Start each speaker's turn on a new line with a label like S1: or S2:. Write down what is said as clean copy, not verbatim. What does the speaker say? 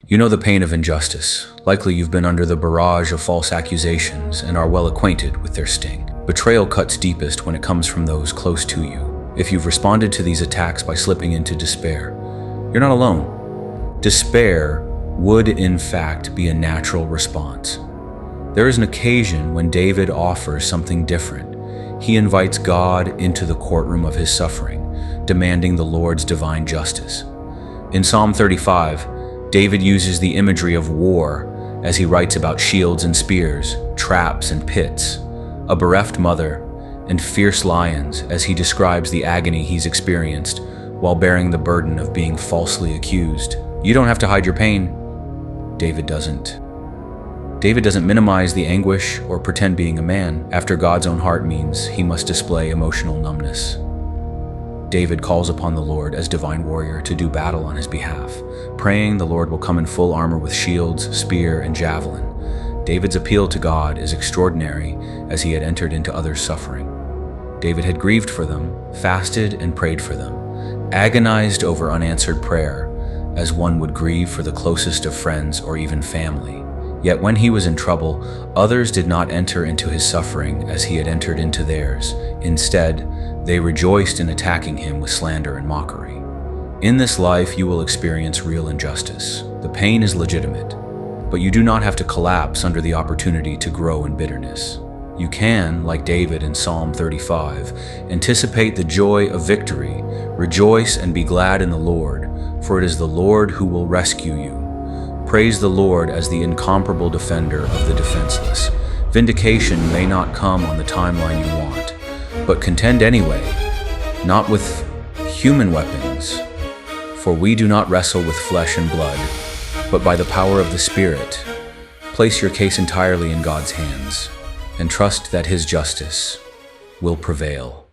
S1: You know the pain of injustice. Likely you've been under the barrage of false accusations and are well acquainted with their sting. Betrayal cuts deepest when it comes from those close to you. If you've responded to these attacks by slipping into despair, you're not alone. Despair would, in fact, be a natural response. There is an occasion when David offers something different. He invites God into the courtroom of his suffering, demanding the Lord's divine justice. In Psalm 35, David uses the imagery of war as he writes about shields and spears, traps and pits, a bereft mother, and fierce lions as he describes the agony he's experienced while bearing the burden of being falsely accused. You don't have to hide your pain. David doesn't. David doesn't minimize the anguish or pretend being a man. After God's own heart means he must display emotional numbness. David calls upon the Lord as divine warrior to do battle on his behalf, praying the Lord will come in full armor with shields, spear, and javelin. David's appeal to God is extraordinary as he had entered into others' suffering. David had grieved for them, fasted and prayed for them, agonized over unanswered prayer, as one would grieve for the closest of friends or even family. Yet when he was in trouble, others did not enter into his suffering as he had entered into theirs. Instead, they rejoiced in attacking him with slander and mockery. In this life, you will experience real injustice. The pain is legitimate, but you do not have to collapse under the opportunity to grow in bitterness. You can, like David in Psalm 35, anticipate the joy of victory, rejoice and be glad in the Lord, for it is the Lord who will rescue you. Praise the Lord as the incomparable defender of the defenseless. Vindication may not come on the timeline you want, but contend anyway, not with human weapons, for we do not wrestle with flesh and blood, but by the power of the Spirit. Place your case entirely in God's hands, and trust that His justice will prevail.